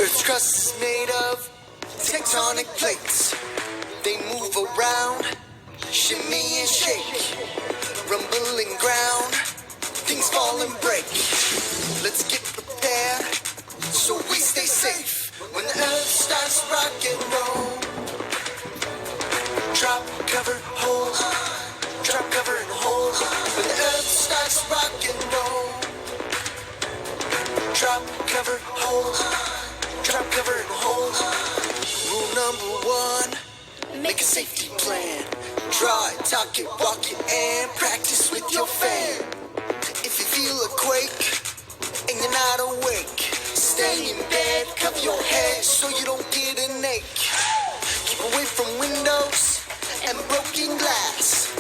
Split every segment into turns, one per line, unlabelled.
Earth's crust is made of tectonic plates. They move around, shimmy and shake. Rumbling ground, things fall and break. Let's get prepared so we stay safe. When the earth starts rocking, roll. Drop, cover, hold. Drop, cover, and hold. When the earth starts rocking, roll. Drop, cover, hold. Drop, cover, and hold. Rule number one, make a safety plan. Draw it, talk it, walk it, and practice with your fan. If you feel a quake and you're not awake, stay in bed, cover your head so you don't get an ache. Keep away from windows and broken glass.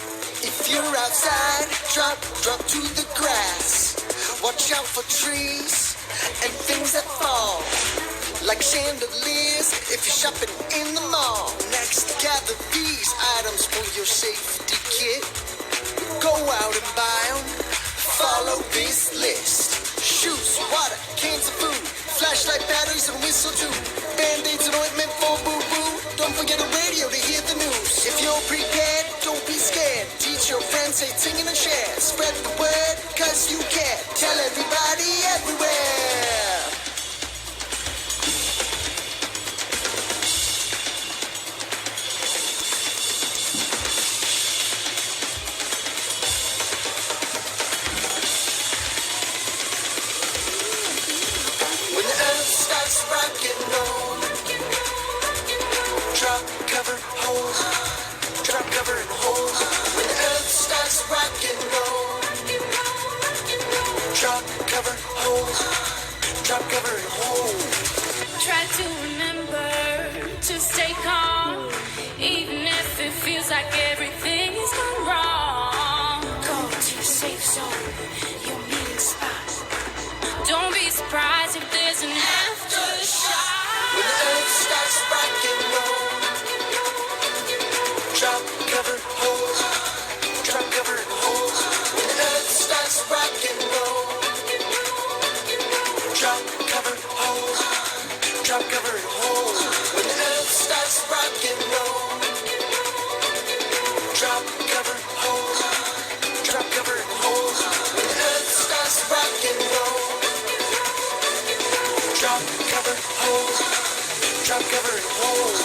If you're outside, drop to the grass. Watch out for trees and things that fall, like chandeliers if you're shopping in the mall. Next, gather these items for your safety kit. Go out and buy them. Follow this list. Shoes, water, cans of food, flashlight, batteries, and whistle too. Band-aids and ointment for boo-boo. Don't forget a radio to hear the news. If you're prepared, don't be scared. Teach your friends, say, sing and share. Spread the word, cause you care. Tell everybody everywhere. Rock and roll. Drop, cover, hold. Drop, cover, and hold. When the earth starts rock and roll. Drop, cover, hold. Drop, cover, and hold.
Try to remember to stay calm, even if it feels like everything is gone wrong. Go to your safe zone, your meeting spot. Don't be surprised if there's an aftershock.
When the earth starts rock and roll. Drop, cover, hold. Drop, cover, and hold. When the earth starts rock and roll. Drop, cover, hold. Drop, cover, and hold. When the earth starts rock and roll. Drop, cover, hold. Drop, cover, and hold. When the earth starts rock and roll. Drop, cover, hold. Drop, cover, and hold.